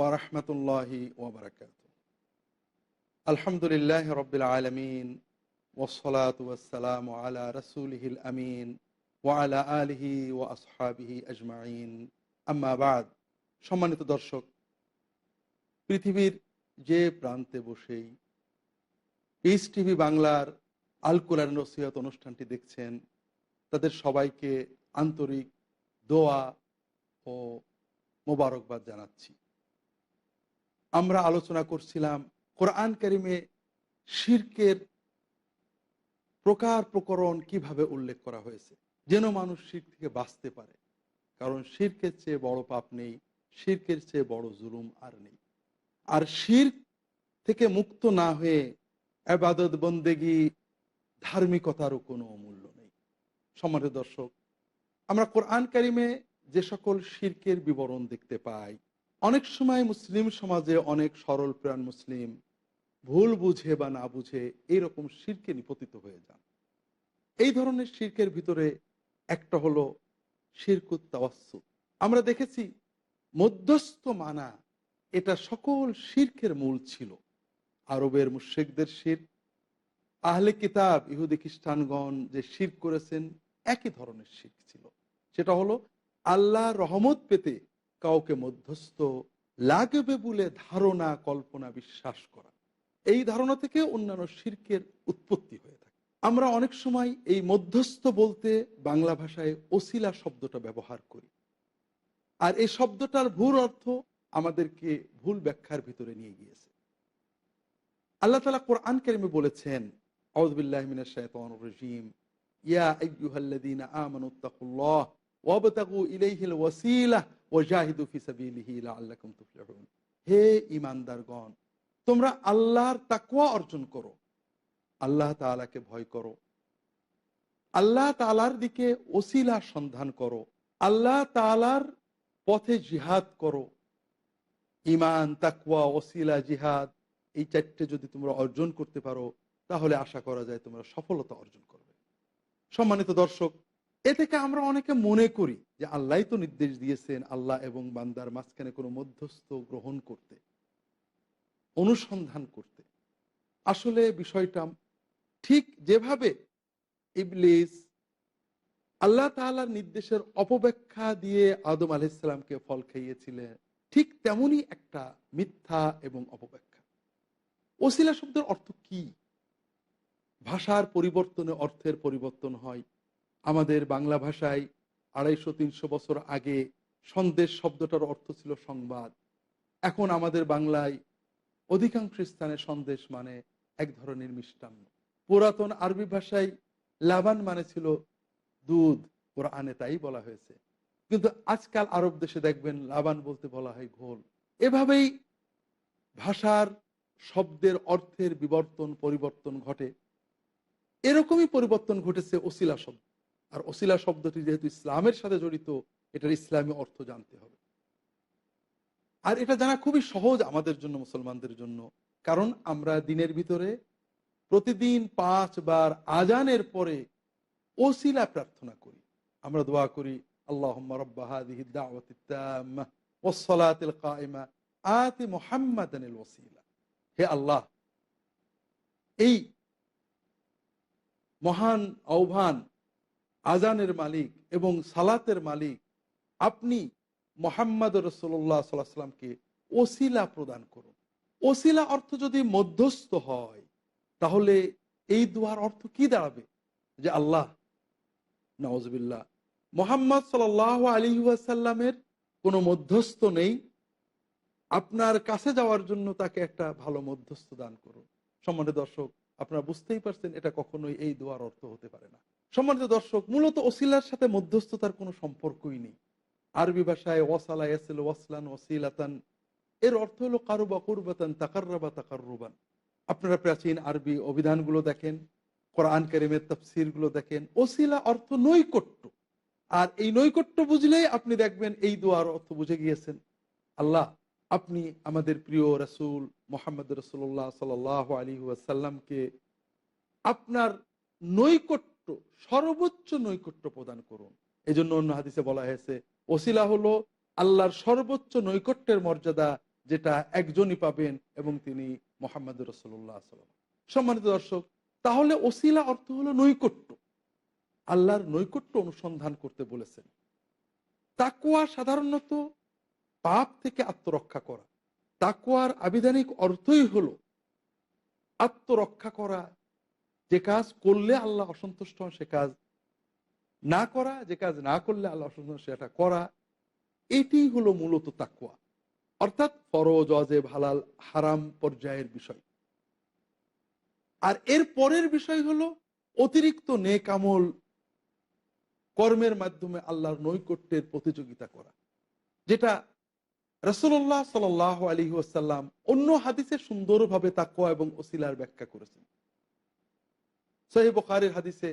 ওয়া রাহমাতুল্লাহি ওয়া বারাকাতুহু। আলহামদুলিল্লাহি রাব্বিল আলামিন ওয়াসসালাতু ওয়াসসালামু আলা রাসূলিহিল আমিন ওয়া আলা আলিহি ওয়া আসহাবিহি আজমাইন। আম্মা বা'দ। সম্মানিত দর্শক, পৃথিবীর যে প্রান্তে বসেই পিস টিভি বাংলার আল কোরআন নসিহত অনুষ্ঠানটি দেখছেন, তাদের সবাইকে আন্তরিক দোয়া ও মোবারকবাদ জানাচ্ছি। আমরা আলোচনা করছিলাম কোরআন কারিমে শিরকের প্রকার প্রকরণ কিভাবে উল্লেখ করা হয়েছে, যেন মানুষ শিরক থেকে বাঁচতে পারে। কারণ শিরকের চেয়ে বড় পাপ নেই, শিরকের চেয়ে বড় জুলুম আর নেই। আর শিরক থেকে মুক্ত না হয়ে ইবাদত বন্দেগী ধার্মিকতারও কোনো মূল্য নেই। সম্মানিত দর্শক, আমরা কোরআন কারিমে যে সকল শিরকের বিবরণ দেখতে পাই, অনেক সময় মুসলিম সমাজে অনেক সরল প্রাণ মুসলিম ভুল বুঝে বা না বুঝে এইরকম শিরকে নিপতিত হয়ে যান। এই ধরনের শিরকের ভিতরে একটা হলো শিরকুত তাওয়াসসুত। আমরা দেখেছি মধ্যস্থ মানা এটা সকল শিরকের মূল ছিল। আরবের মুশরিকদের শিরক, আহলে কিতাব ইহুদি খ্রিস্টানগণ যে শিরক করেছেন একই ধরনের শিরক ছিল। সেটা হলো আল্লাহর রহমত পেতে কাউকে মধ্যস্থ লাগবে বলে ধারণা, কল্পনা, বিশ্বাস করা। এই ধারণা থেকে অন্যান্য শিরকের উৎপত্তি হয়ে থাকে। আমরা অনেক সময় এই মধ্যস্থ বলতে বাংলা ভাষায় ওসিলা শব্দটা ব্যবহার করি, আর এই শব্দটার ভুল অর্থ আমাদেরকে ভুল ব্যাখ্যার ভিতরে নিয়ে গিয়েছে। আল্লাহ তাআলা কোরআন কারিমে বলেছেন, আউযু বিল্লাহি মিনাশ শাইতানির রাজীম, ইয়া আইয়ুহাল্লাযীনা আমানুত্তাকুল্লাহ ওয়াবতাগু ইলাইহিল ওয়াসিলা ওয়াজাহিদু ফি সাবিলিহি লাআল্লাকুম তুফলিহুন। হে ঈমানদারগণ, তোমরা আল্লাহর তাকওয়া অর্জন করো, আল্লাহ তাআলাকে ভয় করো, আল্লাহ তাআলার দিকে ওসিলা সন্ধান করো, আল্লাহ তাআলার পথে জিহাদ করো। ঈমান, তাকওয়া, ওসিলা, জিহাদ, এই চারটে যদি তোমরা অর্জন করতে পারো তাহলে আশা করা যায় তোমরা সফলতা অর্জন করবে। সম্মানিত দর্শক, এ থেকে আমরা অনেকে মনে করি যে আল্লাহই তো নির্দেশ দিয়েছেন আল্লাহ এবং বান্দার মাঝখানে কোনো মধ্যস্থ গ্রহণ করতে, অনুসন্ধান করতে। আসলে বিষয়টা ঠিক যেভাবে ইবলিস আল্লাহ তাআলার নির্দেশের অপব্যাখ্যা দিয়ে আদম আলাইহিস সালামকে ফল খাইয়েছিলেন, ঠিক তেমনি একটা মিথ্যা এবং অপব্যাখ্যা। ওসিলা শব্দের অর্থ কি? ভাষার পরিবর্তনে অর্থের পরিবর্তন হয়। আমাদের বাংলা ভাষায় ২৫০-৩০০ বছর আগে সন্দেশ শব্দটার অর্থ ছিল সংবাদ। এখন আমাদের বাংলায় অধিকাংশ স্থানে সন্দেশ মানে এক ধরনের মিষ্টান্ন। পুরাতন আরবি ভাষায় লাবান মানে ছিল দুধ, কোরআনে তাই বলা হয়েছে। কিন্তু আজকাল আরব দেশে দেখবেন লাবান বলতে বলা হয় ঘোল। এভাবেই ভাষার শব্দের অর্থের পরিবর্তন ঘটে। এরকমই পরিবর্তন ঘটেছে ওসিলা শব্দ। আর ওসিলা শব্দটি যেহেতু ইসলামের সাথে জড়িত, এটার ইসলামী অর্থ জানতে হবে। আর এটা জানা খুবই সহজ আমাদের জন্য, মুসলমানদের জন্য। কারণ আমরা দিনের ভিতরে প্রতিদিন ৫ বার আজানের পরে ওসিলা প্রার্থনা করি। আমরা দোয়া করি, আল্লাহুম্মা রাব্বা হাযিহিদ দাওয়াতিত তাম্মাহ ওয়াস সালাতিল কায়িমা আতি মুহাম্মাদানিল ওয়াসিলা। হে আল্লাহ, এই মহান আহ্বান, আজানের মালিক এবং সালাতের মালিক আপনি মুহাম্মদ রাসূলুল্লাহ সাল্লাল্লাহু আলাইহি ওয়াসাল্লামকে ওসিলা প্রদান করুন। ওসিলা অর্থ যদি মধ্যস্থ হয়, তাহলে এই দোয়ার অর্থ কি দাঁড়াবে? যে আল্লাহ, নাউজুবিল্লাহ, মুহাম্মদ সাল্লাল্লাহু আলাইহি ওয়াসাল্লামের কোনো মধ্যস্থ নেই, আপনার কাছে যাওয়ার জন্য তাকে একটা ভালো মধ্যস্থ দান করুন। সম্মানিত দর্শক, আপনারা বুঝতেই পারছেন এটা কখনোই এই দোয়ার অর্থ হতে পারে না। সম্মানিত দর্শক, মূলত ওসিলার সাথে মধ্যস্থতার কোনো সম্পর্কই নেই। আরবি ভাষায় ওয়াসালা ইয়াসিলু ওয়াসলান ওয়াসিলাতান এর অর্থ হলো কারুবা কুরবাতান তাকাররাবা তাকাররুবান। আপনারা প্রাচীন আরবি অভিধানগুলো দেখেন, কোরআন কারীমের তাফসীরগুলো দেখেন, ওসিলা অর্থ নৈকট্য। আর এই নৈকট্য বুঝলেই আপনি দেখবেন এই দোয়ার অর্থ বুঝে গিয়েছেন। আল্লাহ, আপনি আমাদের প্রিয় রাসূল মুহাম্মদ রাসূলুল্লাহ সাল্লাল্লাহু আলাইহি ওয়াসাল্লামকে আপনার নৈকট্য, সর্বোচ্চ নৈকট্য প্রদান করুন। এজন্য অন্য হাদিসে বলা হয়েছে ওসিলা হলো আল্লাহর সর্বোচ্চ নৈকট্যের মর্যাদা, যেটা একজনই পাবেন এবং তিনি মুহাম্মদ রাসূলুল্লাহ সাল্লাল্লাহু আলাইহি ওয়াসাল্লাম। সম্মানিত দর্শক, তাহলে ওসিলা অর্থ হলো নৈকট্য। আল্লাহর নৈকট্য অনুসন্ধান করতে বলেছেন। তাকওয়া সাধারণত পাপ থেকে আত্মরক্ষা করা। তাকওয়ার আবিধানিক অর্থই হলো আত্মরক্ষা করা। যে কাজ করলে আল্লাহ অসন্তুষ্ট হন সে কাজ না করা, যে কাজ না করলে আল্লাহ অসন্তুষ্ট হন সেটা করা। এটি হলো মূলত তাকওয়া। অর্থাৎ ফরজ, ওয়াজিব, হালাল, হারাম পর্যায়ের বিষয়। আর এর পরের বিষয় হলো অতিরিক্ত নেক আমল কর্মের মাধ্যমে আল্লাহর নৈকট্যের প্রতিযোগিতা করা, যেটা রাসূলুল্লাহ সাল্লাল্লাহু আলাইহি ওয়াসাল্লাম অন্য হাদিসে সুন্দরভাবে তাকওয়া এবং ওসিলার ব্যাখ্যা করেছেন। সহিহ বুখারীর হাদিসে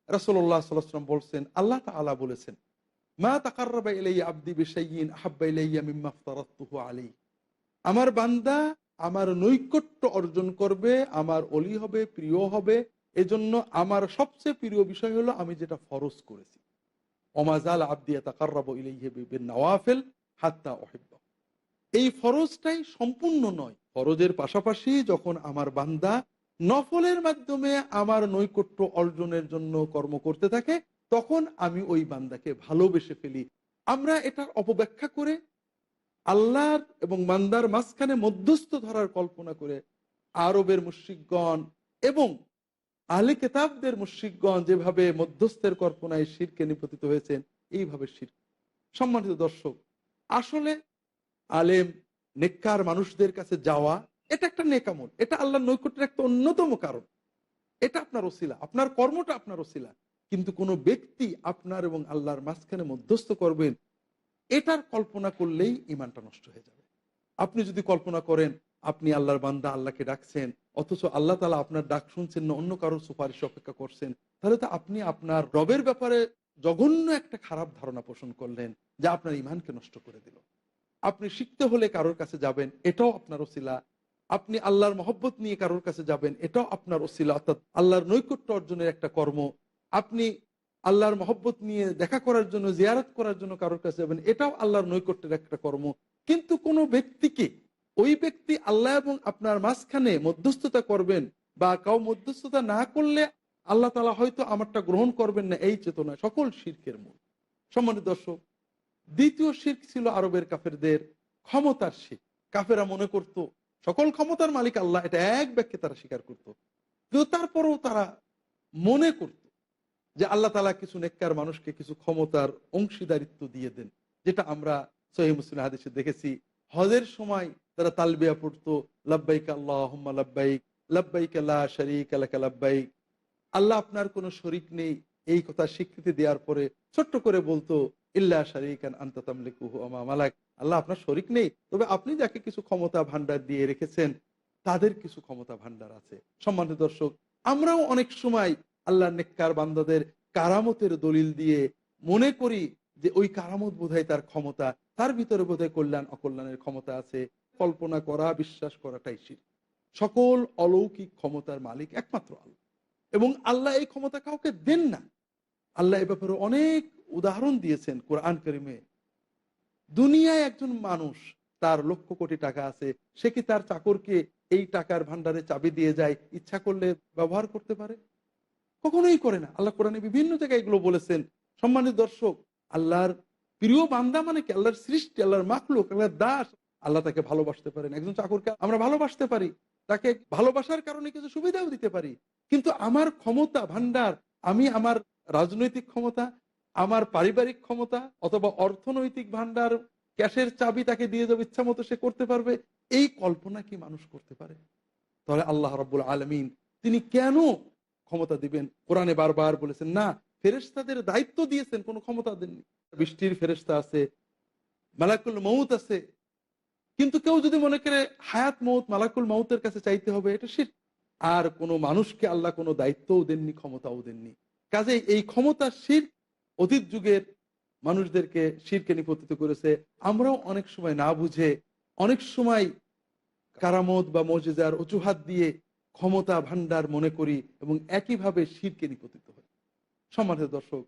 রাসূলুল্লাহ সাল্লাল্লাহু আলাইহি ওয়াসাল্লাম বলছেন, আল্লাহ তাআলা বলেছেন, মা তাকাররাবা ইলাইয়া আবদি বিশাইইন আহাব্বা ইলাইয়া মিম্মা আফতারাতুহু আলাইহি। আমার বান্দা আমার নৈকট্য অর্জন করবে, আমার অলি হবে, প্রিয় হবে, এজন্য আমার সবচেয়ে প্রিয় বিষয় হলো আমি যেটা ফরজ করেছি। ওমা যালা আবদি ইয়াতাকাররাবু ইলাইহি বিন নওয়াফিল হাত্তা উহিব্বা। এই ফরজটাই সম্পূর্ণ নয়। ফরজের পাশাপাশি যখন আমার বান্দা নফলের মাধ্যমে আমার নৈকট্য অর্জনের জন্য কর্ম করতে থাকে, তখন আমি ওই বান্দাকে ভালোবেসে ফেলি। আমরা এটার অপব্যাখ্যা করে আল্লাহর এবং বান্দার মাঝখানে মধ্যস্থ ধরার কল্পনা করে আরবের মুশরিকগণ এবং আহলে কিতাবদের মুশরিকগণ যেভাবে মধ্যস্থের কল্পনায় শিরকে নিপতিত হয়েছেন, এইভাবে শিরক। সম্মানিত দর্শক, আসলে আলেম নেককার মানুষদের কাছে যাওয়া এটা একটা নেক আমল, এটা আল্লাহর নৈকট্যের একটা অন্যতম কারণ। এটা আপনার ওসিলা, আপনার কর্মটা আপনার ওসিলা। কিন্তু কোনো ব্যক্তি আপনার এবং আল্লাহর মাঝখানে মধ্যস্থ করবেন, এটার কল্পনা করলেই ঈমানটা নষ্ট হয়ে যাবে। আপনি যদি কল্পনা করেন আপনি আল্লাহর বান্দা, আল্লাহকে ডাকছেন, অথচ আল্লাহ তাআলা আপনার ডাক শুনছেন না, অন্য কারোর সুপারিশ অপেক্ষা করছেন, তাহলে তো আপনি আপনার রবের ব্যাপারে জঘন্য একটা খারাপ ধারণা পোষণ করলেন, যা আপনার ঈমানকে নষ্ট করে দিল। আপনি শিখতে হলে কারোর কাছে যাবেন, এটাও আপনার ওসিলা। আপনি আল্লাহর মহব্বত নিয়ে কারোর কাছে যাবেন, এটাও আপনার ওসিলা, অর্থাৎ আল্লাহর নৈকট্য অর্জনের একটা কর্ম। আপনি আল্লাহর মহব্বত নিয়ে দেখা করার জন্য, জিয়ারত করার জন্য কারোর কাছে যাবেন, এটাও আল্লাহর নৈকট্যের একটা কর্ম। কিন্তু কোনো ব্যক্তিকে, ওই ব্যক্তি আল্লাহ এবং আপনার মাঝখানে মধ্যস্থতা করবেন বা কাউ মধ্যস্থতা না করলে আল্লাহ তাআলা হয়তো আমারটা গ্রহণ করবেন না, এই চেতনা সকল শিরকের মূল। সম্মানিত দর্শক, দ্বিতীয় শিরক ছিল আরবের কাফেরদের ক্ষমতার শিরক। কাফেরা মনে করত সকল ক্ষমতার মালিক আল্লাহ, এটা এক বাক্যে তারা স্বীকার করত। কিন্তু তারপরেও তারা মনে করত যে আল্লাহ তাআলা কিছু নেককার মানুষকে কিছু ক্ষমতার অংশীদারিত্ব দিয়ে দেন, যেটা আমরা সহিহ মুসলিম হাদিসে দেখেছি। হজের সময় তারা তালবিয়া পড়তো, লাব্বাইক আল্লাহুম্মা লাব্বাইক, লাব্বাইক লা শারীকা লাকা লাব্বাইক। আল্লাহ আপনার কোনো শরীক নেই, এই কথা স্বীকৃতি দেওয়ার পরে ছোট্ট করে বলতো, ইল্লা শারীকান আনতা তামলিকুহু ওয়া মা মালাক। আল্লাহ আপনার শরীক নেই, তবে আপনি যাকে কিছু ক্ষমতা ভান্ডার দিয়ে রেখেছেন তাদের কিছু ক্ষমতা ভান্ডার আছে। সম্মানিত দর্শক, আমরাও অনেক সময় আল্লাহর নেককার বান্দাদের কারামতের দলিল দিয়ে মনে করি যে ওই কারামত বোধহয় তার ক্ষমতা, তার ভিতরে বোধহয় কল্যাণ অকল্যাণের ক্ষমতা আছে। কল্পনা করা, বিশ্বাস করাটাই শিরক। সকল অলৌকিক ক্ষমতার মালিক একমাত্র আল্লাহ, এবং আল্লাহ এই ক্ষমতা কাউকে দেন না। আল্লাহ এ ব্যাপারে অনেক উদাহরণ দিয়েছেন কোরআন কারিমে। দুনিয়ায় একজন মানুষ, তার লক্ষ কোটি টাকা আছে, সে কি তার চাকরকে এই টাকার ভান্ডারে চাবি দিয়ে যায়, ইচ্ছা করলে ব্যবহার করতে পারে? কখনোই করে না। আল্লাহ কোরআনে বিভিন্ন জায়গায় এগুলো বলেছেন। সম্মানিত দর্শক, আল্লাহর প্রিয় বান্দা মানে কি? আল্লাহর সৃষ্টি, আল্লাহর মাখলুক, আল্লাহর দাস। আল্লাহ তাকে ভালোবাসতে পারেন। একজন চাকরকে আমরা ভালোবাসতে পারি, তাকে ভালোবাসার কারণে কিছু সুবিধাও দিতে পারি। কিন্তু আমার ক্ষমতা ভান্ডার, আমি আমার রাজনৈতিক ক্ষমতা, আমার পারিবারিক ক্ষমতা অথবা অর্থনৈতিক ভান্ডার, ক্যাশের চাবি তাকে দিয়ে দেবো, ইচ্ছা মতো সে করতে পারবে, এই কল্পনা কি মানুষ করতে পারে? তাহলে আল্লাহ রাব্বুল আলামিন তিনি কেন ক্ষমতা দিবেন? কোরআনে বারবার বলেছেন না, ফেরেশতাদের দায়িত্ব দিয়েছেন, কোনো ক্ষমতা দেননি। বৃষ্টির ফেরেশতা আছে, মালাকুল মউত আছে। কিন্তু কেউ যদি মনে করে হায়াত মউত মালাকুল মউতের কাছে চাইতে হবে, এটা শিরক। আর কোনো মানুষকে আল্লাহ কোনো দায়িত্বও দেননি, ক্ষমতাও দেননি। কাজেই এই ক্ষমতা শিরক। অতীত যুগের মানুষদেরকে শিরকে নিপতিত করেছে। আমরাও অনেক সময় না বুঝে, অনেক সময় কারামত বা মুজিজার অজুহাত দিয়ে ক্ষমতা ভান্ডার মনে করি এবং একইভাবে শিরকে নিপতিত হই। সম্মানিত দর্শক,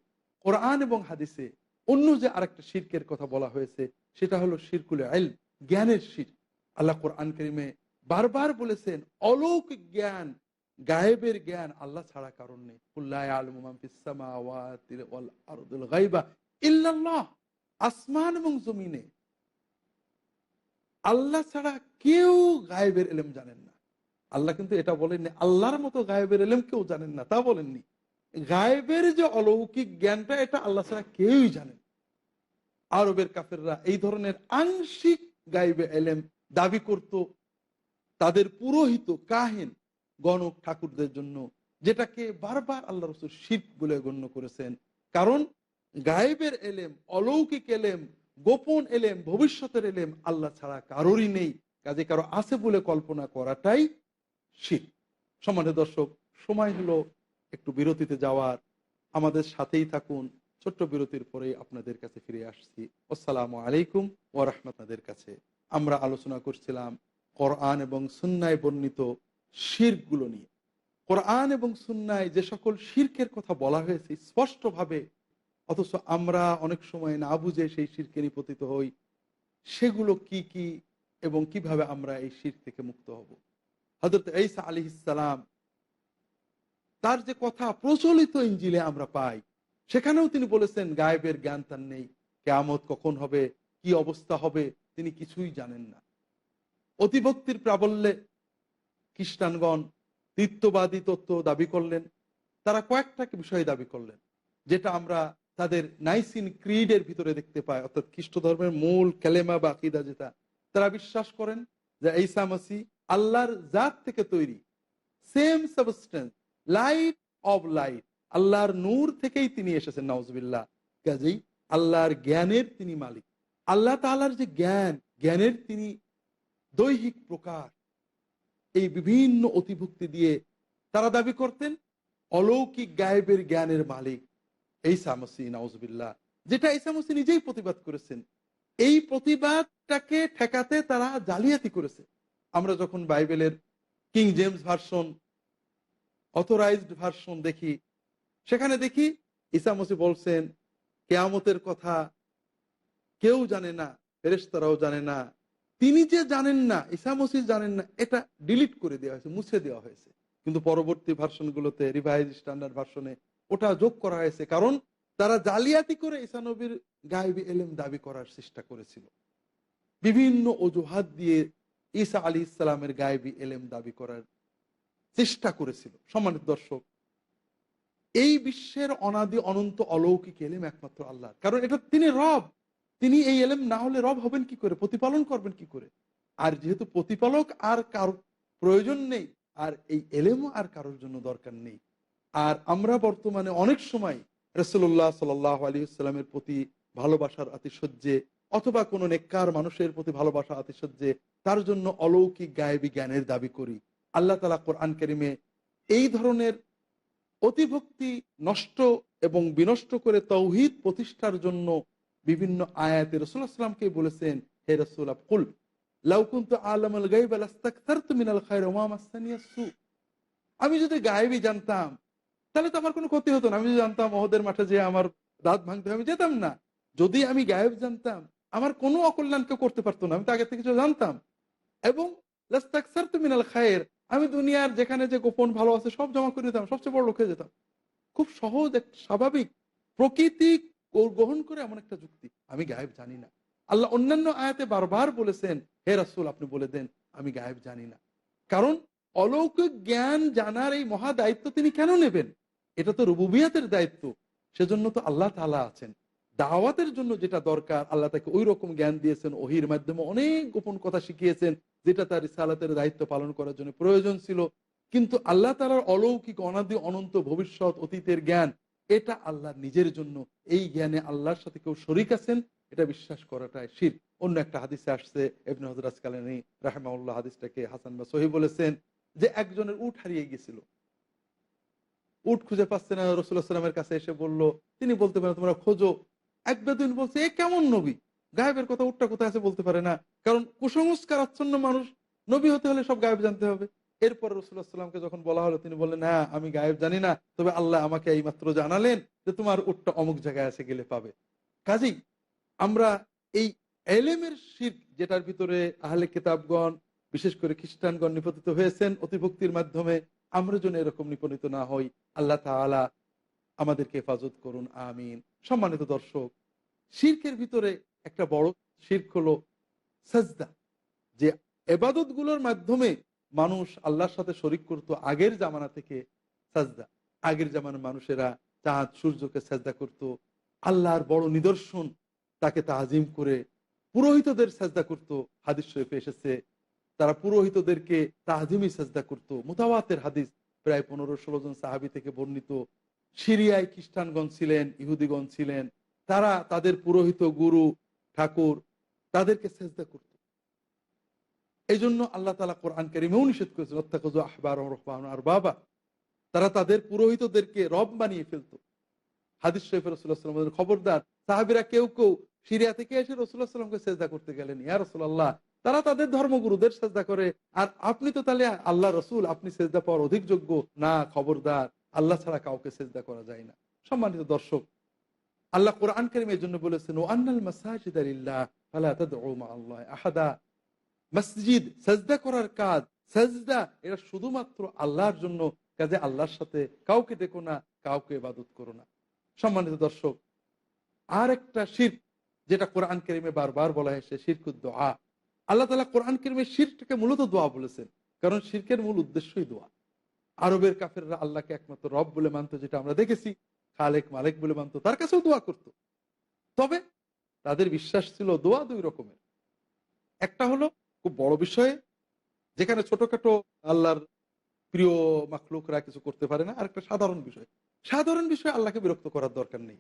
কোরআন এবং হাদিসে অন্য যে আরেকটা শিরকের কথা বলা হয়েছে, সেটা হলো শিরকুল ইলম, জ্ঞানের শিরক। আল্লাহ কোরআন কারীমে বারবার বলেছেন অলৌকিক জ্ঞান, গায়েবের জ্ঞান আল্লাহ ছাড়া কারণ নেই। কুল লা ইয়ালামু মান ফিস সামাওয়াতি ওয়াল আরদিল গায়বা ইল্লাল্লাহ। আসমান এবং জমিনে আল্লাহ ছাড়া কেউ গায়েবের ইলম জানেন না। আল্লাহ কিন্তু এটা বলেননি আল্লাহর মতো গায়েবের ইলম কেউ জানেন না, তা বলেননি। গায়েবের যে অলৌকিক জ্ঞানটা এটা আল্লাহ ছাড়া কেউই জানেন। আরবের কাফেররা এই ধরনের আংশিক গায়েবে ইলম দাবি করত তাদের পুরোহিত কাহিন গণক ঠাকুরদের জন্য, যেটাকে বারবার আল্লাহ রাসূল শিরক বলে গণ্য করেছেন। কারণ গায়েবের এলেম, অলৌকিক এলেম, গোপন এলেম, ভবিষ্যতের এলেম আল্লাহ ছাড়া কারোরই নেই। কাজে কারো আছে বলে কল্পনা করাটাই শিরক। সম্মানিত দর্শক, সময় হলো একটু বিরতিতে যাওয়ার। আমাদের সাথেই থাকুন। ছোট্ট বিরতির পরেই আপনাদের কাছে ফিরে আসছি। আসসালামু আলাইকুম ওয়া রাহমাতুল্লাহির কাছে। আমরা আলোচনা করছিলাম কোরআন এবং সুন্নায় বর্ণিত শিরকগুলো নিয়ে। কোরআন এবং সুন্নায় যে সকল শিরকের কথা বলা হয়েছে স্পষ্টভাবে, অথচ আমরা অনেক সময় না বুঝে সেই শিরকে নিপতিত হই। সেগুলো কি কি এবং কিভাবে আমরা এই শিরক থেকে মুক্ত হব? হযরত ঈসা আলাইহিস সালাম তার যে কথা প্রচলিত ইনজিলে আমরা পাই, সেখানেও তিনি বলেছেন গায়েবের জ্ঞান তার নেই। কিয়ামত কখন হবে, কি অবস্থা হবে তিনি কিছুই জানেন না। অতিভক্তির প্রাবল্যে খ্রিস্টানগণ তৃত্ববাদী তত্ত্ব দাবি করলেন। তারা কয়েকটা বিষয় দাবি করলেন, যেটা আমরা তাদের নাইসিন ক্রিডের ভিতরে দেখতে পাই, অর্থাৎ খ্রিস্ট ধর্মের মূল কালেমা বা আকীদা যেটা। তারা বিশ্বাস করেন যে ঈসা মসিহ আল্লাহর জাত থেকে তৈরি, same substance, light of light, আল্লাহর নূর থেকেই তিনি এসেছেন, নাউজুবিল্লাহ। কাজেই আল্লাহর জ্ঞানের তিনি মালিক। আল্লাহ তাআলার যে জ্ঞান, জ্ঞানের তিনি দৈহিক প্রকাশ। এই বিভিন্ন অতিভুক্তি দিয়ে তারা দাবি করতেন অলৌকিক গায়েবের জ্ঞানের মালিক ঈসা মসিহ, নাউজুবিল্লাহ। যেটা ঈসা মসিহ নিজেই প্রতিবাদ করেছেন। এই প্রতিবাদটাকে ঠেকাতে তারা জালিয়াতি করেছে। আমরা যখন বাইবেলের king James version, authorised version দেখি, সেখানে দেখি ঈসা মসিহ বলছেন কিয়ামতের কথা কেউ জানে না, ফেরেশতারাও জানে না। তিনি যে জানেন না, ঈসা মসিহ জানেন না, এটা ডিলিট করে দেওয়া হয়েছে, মুছে দেওয়া হয়েছে। কিন্তু পরবর্তী ভার্সনগুলোতে, রিভাইজ স্ট্যান্ডার্ড ভার্সনে ওটা যোগ করা হয়েছে। কারণ তারা জালিয়াতি করে ঈসা নবীর গায়েবী এলেম দাবি করার চেষ্টা করেছিল। বিভিন্ন অজুহাত দিয়ে ঈসা আলাইহিস সালামের গায়েবী এলেম দাবি করার চেষ্টা করেছিল। সম্মানিত দর্শক, এই বিশ্বের অনাদি অনন্ত অলৌকিক এলেম একমাত্র আল্লাহ। কারণ এটা তিনি রব। তিনি এই এলেম না হলে রব হবেন কি করে, প্রতিপালন করবেন কি করে? আর যেহেতু প্রতিপালক আর কারো প্রয়োজন নেই, আর এই এলেমও আর কারোর জন্য দরকার নেই। আর আমরা বর্তমানে অনেক সময় রাসূলুল্লাহ সাল্লাল্লাহু আলাইহি ওয়াসাল্লামের প্রতি ভালোবাসার আতিশয্যে, অথবা কোনো নেককার মানুষের প্রতি ভালোবাসা আতিশয্যে তার জন্য অলৌকিক গায়েবী জ্ঞানের দাবি করি। আল্লাহ তাআলা কোরআন কারীমে এই ধরনের অতিভক্তি নষ্ট এবং বিনষ্ট করে তাওহীদ প্রতিষ্ঠার জন্য বিভিন্ন আয়াতে রাসূলুল্লাহ সাল্লাল্লাহু আলাইহি ওয়াসাল্লামকে বলেছেন, হে রাসূল কুল লাউ কুনতু আ'লামুল গায়বা লাস্তাকথারতু মিনাল খায়রি ওয়া মা মাসানিয়াস সু। আমি যদি গায়েবী জানতাম তাহলে তো আমার কোনো ক্ষতি হতো না। আমি যদি জানতাম ওহদের মাঠে যেয়ে আমার দাঁত ভাঙতে হবে, আমি যেতাম না। যদি আমি গায়েব জানতাম আমার কোনো অকল্যাণ কেউ করতে পারতো না, আমি তো আগে থেকে কিছু জানতাম। এবং লাস্তাকসারতু মিনাল খায়র, আমি দুনিয়ার যেখানে যে গোপন ভালো আছে সব জমা করে দিতাম, সবচেয়ে বড় লোক হয়ে যেতাম। খুব সহজ, এক স্বাভাবিক প্রকৃতি গ্রহণ করে এমন একটা যুক্তি। আমি গায়েব জানি না। আল্লাহ অন্যান্য আয়াতে বারবার বলেছেন, হে রাসূল আপনি বলে দেন আমি গায়েব জানি না। কারণ অলৌকিক জ্ঞান জানার এই মহা দায়িত্ব তিনি কেন নেবেন? এটা তো রুবুবিয়াতের দায়িত্ব। সেজন্য তো আল্লাহ তাআলা আছেন। দাওয়াতের জন্য যেটা দরকার আল্লাহ তাকে ওই রকম জ্ঞান দিয়েছেন, ওহীর মাধ্যমে অনেক গোপন কথা শিখিয়েছেন, যেটা তার রিসালাতের দায়িত্ব পালন করার জন্য প্রয়োজন ছিল। কিন্তু আল্লাহ তাআলার অলৌকিক অনাদি অনন্ত ভবিষ্যৎ অতীতের জ্ঞান, এটা আল্লাহর নিজের জন্য। এই জ্ঞানে আল্লাহর সাথে কেউ শরীক আছেন, এটা বিশ্বাস করাটাই শিরক। অন্য একটা হাদিসে আসছে, ইবনে হযর আসকালানী রাহিমাহুল্লাহ হাদিসটাকে হাসান বা সহিহ বলেছেন, যে একজনের উট হারিয়ে গিয়েছিল। উট খুঁজে পাচ্ছে না, রাসূলুল্লাহ সাল্লাল্লাহু আলাইহি ওয়াসাল্লামের কাছে এসে বলল। তিনি বলতে পারেন তোমরা খোঁজো। এক বেদুইন বলছে, এ কেমন নবী? গায়েবের কথা, উটটা কোথায় আছে বলতে পারে না। কারণ কুসংস্কার আচ্ছন্ন মানুষ, নবী হতে হলে সব গায়েব জানতে হবে। এরপর রাসূলুল্লাহ সাল্লাল্লাহু আলাইহি ওয়াসাল্লামকে যখন বলা হলো, তিনি বললেন, হ্যাঁ আমি গায়েব জানি না, তবে আল্লাহ আমাকে এইমাত্র জানালেন যে তোমার উটটা অমুক জায়গায় আছে, গেলে পাবে। কাজেই আমরা এই এলেমের শিরক, যেটার ভিতরে আহলে কিতাবগণ বিশেষ করে খ্রিস্টানগণ নিপতিত হয়েছেন অতিভক্তির মাধ্যমে, আমরা যেন এরকম নিপতিত না হই। আল্লাহ তাআলা আমাদেরকে হেফাজত করুন, আমিন। সম্মানিত দর্শক, শিরকের ভিতরে একটা বড় শিরক হলো সাজদা। যে এবাদতগুলোর মাধ্যমে মানুষ আল্লাহর সাথে শরিক করত আগের জামানা থেকে। সাজদা, আগের জামানার মানুষেরা চাঁদ সূর্যকে সাজদা করত, আল্লাহর বড় নিদর্শন তাকে তাজিম করে পুরোহিতদের সাজদা করত। হাদিস শরীফে এসেছে তারা পুরোহিতদেরকে তাজিমি সাজদা করত। মুতাওয়াতের হাদিস, প্রায় 15-16 জন সাহাবী থেকে বর্ণিত। সিরিয়ায় খ্রিস্টানগণ ছিলেন, ইহুদিগণ ছিলেন, তারা তাদের পুরোহিত গুরু ঠাকুর তাদেরকে সাজদা করত। এই জন্য আল্লাহ তাআলা কোরআন কারীমেও নিষেধ করেছেন, ওয়াত্তাখাযু আহবারহুম ওয়া রুহবানাহুম আরবাবা। তারা তাদের পুরোহিতদেরকে রব বানিয়ে ফেলত। হাদিস শরীফে রাসূলুল্লাহ সাল্লাল্লাহু আলাইহি ওয়াসাল্লাম খবরদার, সাহাবীরা কেউ কেউ সিরিয়া থেকে এসে রাসূলুল্লাহ সাল্লাল্লাহু আলাইহি ওয়াসাল্লামকে সিজদা করতে গেলেন, ইয়া রাসূলুল্লাহ তারা তাদের ধর্মগুরুদের সিজদা করে, আর আপনি তো তাহলে আল্লাহ রাসূল, আপনি সিজদা পাওয়ার অধিক যোগ্য। না, খবরদার, আল্লাহ ছাড়া কাউকে সিজদা করা যায় না। সম্মানিত দর্শক, আল্লাহ কোরআন কারীমে এজন্য বলেছেন, ওয়া আন্নাল মাসাজিদা লিল্লাহ ফালা তাদউ মা আল্লাহি আহাদা। মসজিদ, সাজদা করার কাজ, সাজদা এটা শুধুমাত্র আল্লাহর জন্য, কাজে আল্লাহর সাথে কাউকে ডেকো না, কাউকে ইবাদত করো না। সম্মানিত দর্শক, আর একটা শিরক যেটা কোরআন কারীমে বারবার বলা হয়েছে, শিরকুদ দোয়া। আল্লাহ তাআলা কোরআন কারীমে শিরকটাকে মূলত দোয়া বলেছেন, কারণ শিরকের মূল উদ্দেশ্যই দোয়া। আরবের কাফেররা আল্লাহকে একমাত্র রব বলে মানত, যেটা আমরা দেখেছি, খালেক মালিক বলে মানত, তার কাছেও দোয়া করত। তবে তাদের বিশ্বাস ছিল দোয়া দুই রকমের। একটা হলো খুব বড় বিষয়ে, যেখানে ছোটখাটো আল্লাহর প্রিয় মাখলুকরা কিছু করতে পারে না। আর একটা সাধারণ বিষয়, সাধারণ বিষয়ে আল্লাহকে বিরক্ত করার দরকার নেই।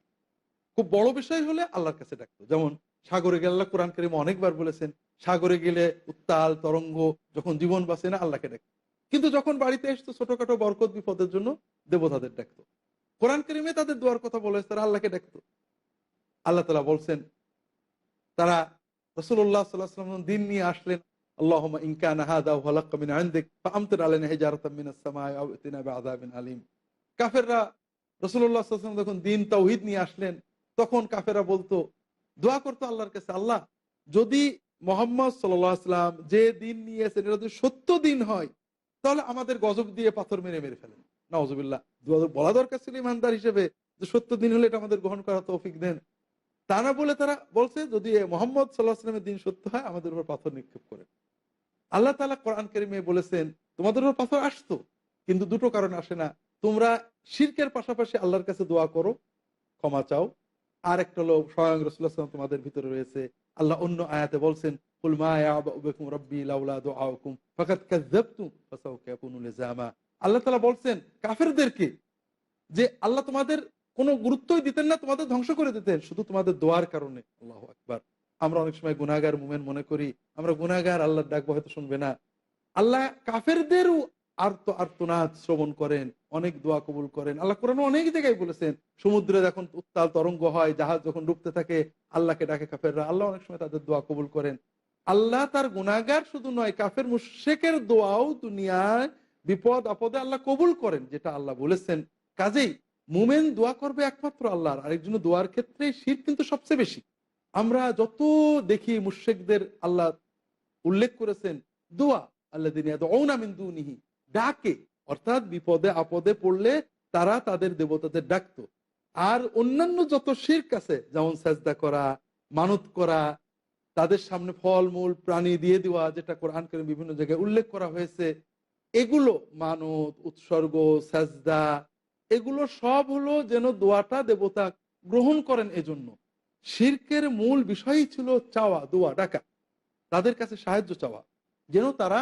খুব বড় বিষয় হলে আল্লাহর কাছে ডাকতো। যেমন সাগরে গেলে, আল্লাহ কোরআন কারীমে অনেকবার বলেছেন, সাগরে গেলে উত্তাল তরঙ্গ যখন জীবন বাঁচে না, আল্লাহকে ডাকতো। কিন্তু যখন বাড়িতে আসতো ছোটখাটো বরকত বিপদের জন্য, দেবতাদের ডাকতো। কোরআন কারীমে তাদের দোয়ার কথা বলেছে, তারা আল্লাহকে ডাকতো। আল্লাহ তাআলা বলছেন, তারা রাসূলুল্লাহ সাল্লাল্লাহু আলাইহি ওয়াসাল্লাম দিন নিয়ে আসলেন, আল্লাহুম্মা ইন কানা হাযা হুয়া আল-হাক্ক মিন ইনদিক ফাআমতির আলাইনা হিজারাতাম মিনাস সামাই আও ইতিনা বিআযাবিন আলীম। কাফেররা রাসূলুল্লাহ সাল্লাল্লাহু আলাইহি ওয়াসাল্লাম যখন দ্বীন তাওহীদ নিয়ে আসলেন, তখন কাফেররা বলতো, দোয়া করতো আল্লাহর কাছে, আল্লাহ যদি মুহাম্মদ সাল্লাল্লাহু আলাইহি ওয়াসাল্লাম যে দ্বীন নিয়ে এসেছেন এটা যদি সত্য দ্বীন হয়, তাহলে আমাদের গজব দিয়ে পাথর মেরে মেরে ফেলেন। নাউযুবিল্লাহ। বলা দরকার ছিল ঈমানদার হিসেবে যে সত্য দ্বীন হলে এটা আমাদের গ্রহণ করার তৌফিক দেন। তা না বলে তারা বলছে, যদি মুহাম্মদ সাল্লাল্লাহু আলাইহি ওয়াসাল্লামের দ্বীন সত্য হয়, আমাদের উপর পাথর নিক্ষেপ করেন। আল্লাহ তাআলা কোরআন কারীমে বলেছেন, তোমাদের উপর পাথর আসতো, কিন্তু দুটো কারণে আসে না। তোমরা শিরকের পাশাপাশি আল্লাহর কাছে দোয়া করো, ক্ষমা চাও। আর একটা হলো স্বয়ং রাসূলুল্লাহ সাল্লাল্লাহু আলাইহি ওয়াসাল্লাম তোমাদের ভিতরে রয়েছে। আল্লাহ অন্য আয়াতে বলছেন, কুল মা ইয়াবউ বিকুম রাব্বি লাউলা দুআউকুম ফাকাদ কাযযাবতুম ফাসাউফা ইয়াকুনু লিজামা। আল্লাহ তাআলা বলছেন কাফেরদেরকে যে আল্লাহ তোমাদের কোনো গুরুত্বই দিতেন না, তোমাদের ধ্বংস করে দিতেন শুধু তোমাদের দোয়ার কারণে। আল্লাহু আকবার। আমরা অনেক সময় গুনাহগার মুমিন মনে করি, আমরা গুনাহগার, আল্লাহর ডাকবো হয়তো শুনবে না। আল্লাহ কাফেরদেরও আর্তনাদ শ্রবণ করেন, অনেক দোয়া কবুল করেন। আল্লাহ কোরআনে অনেক জায়গায় বলেছেন, সমুদ্রে যখন উত্তাল তরঙ্গ হয়, জাহাজ যখন ডুবতে থাকে, আল্লাহকে ডাকে কাফেররা, আল্লাহ অনেক সময় তাদের দোয়া কবুল করেন। আল্লাহ তার গুনাহগার শুধু নয়, কাফের মুশরিকের দোয়াও দুনিয়ায় বিপদ আপদে আল্লাহ কবুল করেন, যেটা আল্লাহ বলেছেন। কাজেই মুমিন দোয়া করবে একমাত্র আল্লাহর, আরেকজনের দোয়ার ক্ষেত্রে শিরক কিন্তু সবচেয়ে বেশি। আমরা যত দেখি মুশরিকদের আল্লাহ উল্লেখ করেছেন, দোয়া আল্লাযিনা ইয়াদউনা মিন দুনিহি, ডাকে, অর্থাৎ বিপদে আপদে পড়লে তারা তাদের দেবতাদের ডাকতো। আর অন্যান্য যত শিরক আছে, যেমন সাজদা করা, মানত করা, তাদের সামনে ফল মূল প্রাণী দিয়ে দেওয়া, যেটা কোরআন কারীমে বিভিন্ন জায়গায় উল্লেখ করা হয়েছে, এগুলো মানত, উৎসর্গ, সাজদা, এগুলো সব হলো যেন দোয়াটা দেবতা গ্রহণ করেন। এজন্য শিরকের মূল বিষয়ই ছিল চাওয়া, দোয়া, ডাকা, তাদের কাছে সাহায্য চাওয়া, যেন তারা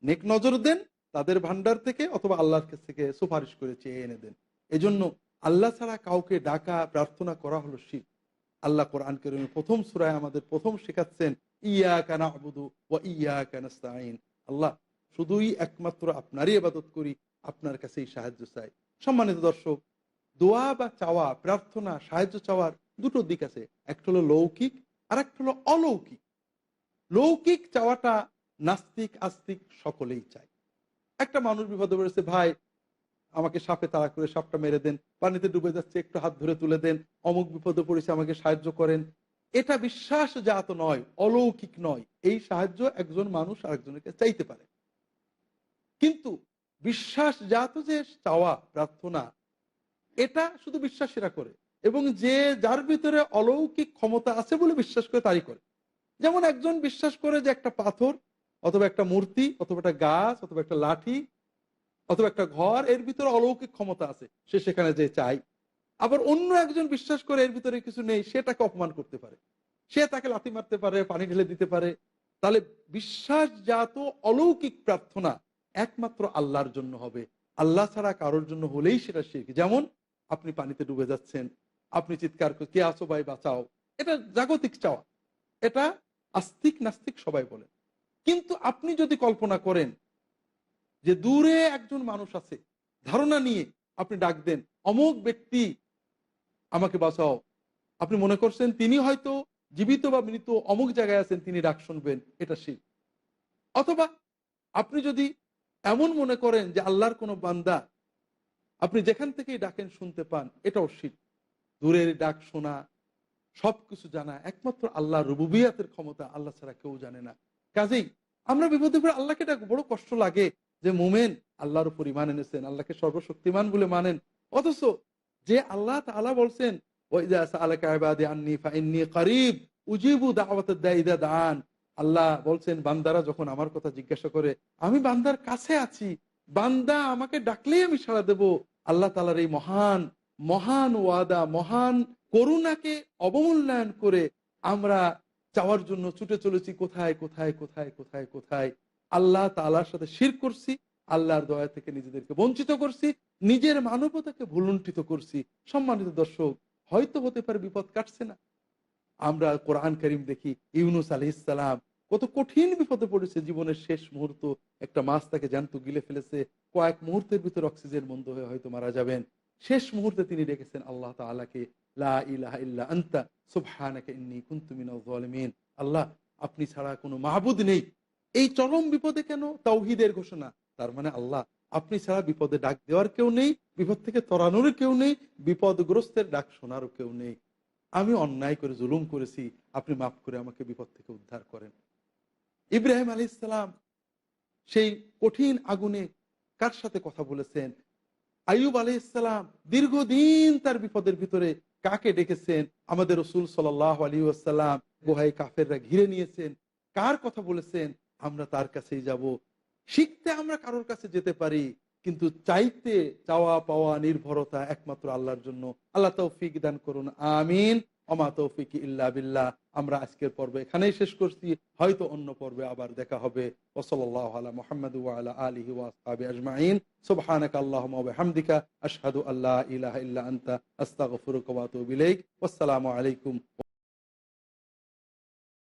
নেক নজর দেন তাদের ভান্ডার থেকে, অথবা আল্লাহর কাছ থেকে সুপারিশ করে চেয়ে এনে দেন। এজন্য আল্লাহ ছাড়া কাউকে ডাকা, প্রার্থনা করা হলো শিরক। আল্লাহ কোরআন কারীমের প্রথম সূরায় আমাদের প্রথম শেখাচ্ছেন, ইয়াকা না'বুদু ওয়া ইয়াকা নাস্তাঈন। আল্লাহ, শুধুই একমাত্র আপনারই ইবাদত করি, আপনার কাছেই সাহায্য চাই। সম্মানিত দর্শক, দোয়া বা চাওয়া, প্রার্থনা, সাহায্য চাওয়ার দুটো দিক আছে। একটা হলো লৌকিক, আর একটা হলো অলৌকিক। লৌকিক চাওয়াটা নাস্তিক আস্তিক সকলেই চায়। একটা মানুষ বিপদে পড়েছে, ভাই আমাকে সাপে তাড়া করে সাপটা মেরে দেন, পানিতে ডুবে যাচ্ছে একটু হাত ধরে তুলে দেন, অমুক বিপদে পড়েছে আমাকে সাহায্য করেন। এটা বিশ্বাসজাত নয়, অলৌকিক নয়। এই সাহায্য একজন মানুষ আরেকজনকে চাইতে পারে, কিন্তু বিশ্বাসজাত যে চাওয়া প্রার্থনা, এটা শুধু বিশ্বাসীরা করে, এবং যে যার ভিতরে অলৌকিক ক্ষমতা আছে বলে বিশ্বাস করে তারই করে। যেমন একজন বিশ্বাস করে যে একটা পাথর অথবা একটা মূর্তি অথবা একটা গাছ অথবা একটা লাঠি অথবা একটা ঘর, এর ভিতরে অলৌকিক ক্ষমতা আছে, সে সেখানে যে চায়। আবার অন্য একজন বিশ্বাস করে এর ভিতরে কিছু নেই, সেটাকে অপমান করতে পারে, সে তাকে লাথি মারতে পারে, পানি ঢেলে দিতে পারে। তাহলে বিশ্বাসজাত অলৌকিক প্রার্থনা একমাত্র আল্লাহর জন্য হবে, আল্লাহ ছাড়া কারোর জন্য হলেই সেটা শিরক। যেমন আপনি পানিতে ডুবে যাচ্ছেন, আপনি চিৎকার করে কে আছো ভাই বাঁচাও, এটা জাগতিক চাওয়া, এটা আস্তিক নাস্তিক সবাই বলে। কিন্তু আপনি যদি কল্পনা করেন যে দূরে একজন মানুষ আছে, ধারণা নিয়ে আপনি ডাক দেন, অমুক ব্যক্তি আমাকে বাঁচাও, আপনি মনে করছেন তিনি হয়তো জীবিত বা মৃত অমুক জায়গায় আছেন, তিনি ডাক শুনবেন, এটা শিরক। অথবা আপনি যদি এমন মনে করেন যে আল্লাহর কোনো বান্দা আপনি যেখান থেকেই ডাকেন শুনতে পান, এটাও শিরক। দূরের ডাক শোনা, সবকিছু জানা একমাত্র আল্লাহর রুবুবিয়াতের ক্ষমতা, আল্লাহ ছাড়া কেউ জানে না। কাজেই আমরা বিপদে পড়ে আল্লাহকে ডাক, বড় কষ্ট লাগে যে মোমেন আল্লাহর উপর ঈমান এনেছেন, আল্লাহকে সর্বশক্তিমান বলে মানেন, অথচ যে আল্লাহ তাআলা বলছেন ওয়াইযা সাআলাকা ইবাদি আন্নী ফাইন্নী করিব উজিবু দাওয়াতাদ দাঈ ইযা দাআন, আল্লাহ বলছেন বান্দারা যখন আমার কথা জিজ্ঞাসা করে, আমি বান্দার কাছে আছি, বান্দা আমাকে ডাকলেই আমি সাড়া দেব। আল্লাহ তাআলার এই মহান মহান ওয়াদা, মহান করুণাকে অবমূল্যায়ন করে আমরা চাওয়ার জন্য ছুটে চলেছি কোথায় কোথায় কোথায় কোথায় কোথায়, আল্লাহ তাআলার সাথে শিরক করছি, আল্লাহর দয়া থেকে নিজেদেরকে বঞ্চিত করছি, নিজের মানবতাকে ভুলুণ্ঠিত করছি। সম্মানিত দর্শক, হয়তো হতে পারে বিপদ কাটছে না, আমরা কোরআন কারীম দেখি ইউনূস আলাইহিস সালাম কত কঠিন বিপদে পড়েছে, জীবনের শেষ মুহূর্ত, একটা মাছ তাকে জ্যান্ত গিলে ফেলেছে, কয়েক মুহূর্তের ভিতর অক্সিজেন বন্ধ হয়ে হয়তো মারা যাবেন। শেষ মুহূর্তে তিনি ডেকেছেন আল্লাহ তাআলাকে, লা ইলাহা ইল্লা আনতা সুবহানাকা ইন্নী কুনতু মিনাজ জালিমিন। আল্লাহ, আপনি ছাড়া কোনো মাবুদ নেই। এই চরম বিপদে কেন? তাওহীদের ঘোষণা। তার মানে আল্লাহ, আপনি ছাড়া বিপদে ডাক দেওয়ার কেউ নেই, বিপদ থেকে ত্বরানোর কেউ নেই, বিপদগ্রস্তের ডাক শোনারও কেউ নেই। আমি অন্যায় করে জুলুম করেছি, আপনি মাফ করে আমাকে বিপদ থেকে উদ্ধার করেন। ইব্রাহিম আলাইহিস সালাম সেই কঠিন আগুনে কার সাথে কথা বলেছেন? আইয়ুব আলাইহিস সালাম দীর্ঘদিন তার বিপদের ভিতরে কাকে ডেকেছেন? আমাদের রাসূল সাল্লাল্লাহু আলাইহি ওয়াসাল্লাম গুহায় কাফেররা ঘিরে নিয়েছেন, কার কথা বলেছেন? আমরা তার কাছেই যাব। শিখতে আমরা কারোর কাছে যেতে পারি, কিন্তু চাইতে চাওয়া পাওয়া নির্ভরতা একমাত্র আল্লাহর জন্য। আল্লাহ তৌফিক দান করুন, আমিন। ওমা তৌফিকি ইল্লা বিল্লাহ। আমরা আজকের পর্ব এখানেই শেষ করছি, হয়তো অন্য পর্বে আবার দেখা হবে। ওয়া সাল্লাল্লাহু আলা মুহাম্মাদ ওয়া আলা আলিহি ওয়া আসহাবিহি আজমাইন। সুবহানাকা আল্লাহুম্মা ওয়া বিহামদিকা আশহাদু আল্লা ইলাহা ইল্লা আনতা আস্তাগফিরুকা ওয়া আতুবু ইলাইক। ওয়াসসালামু আলাইকুম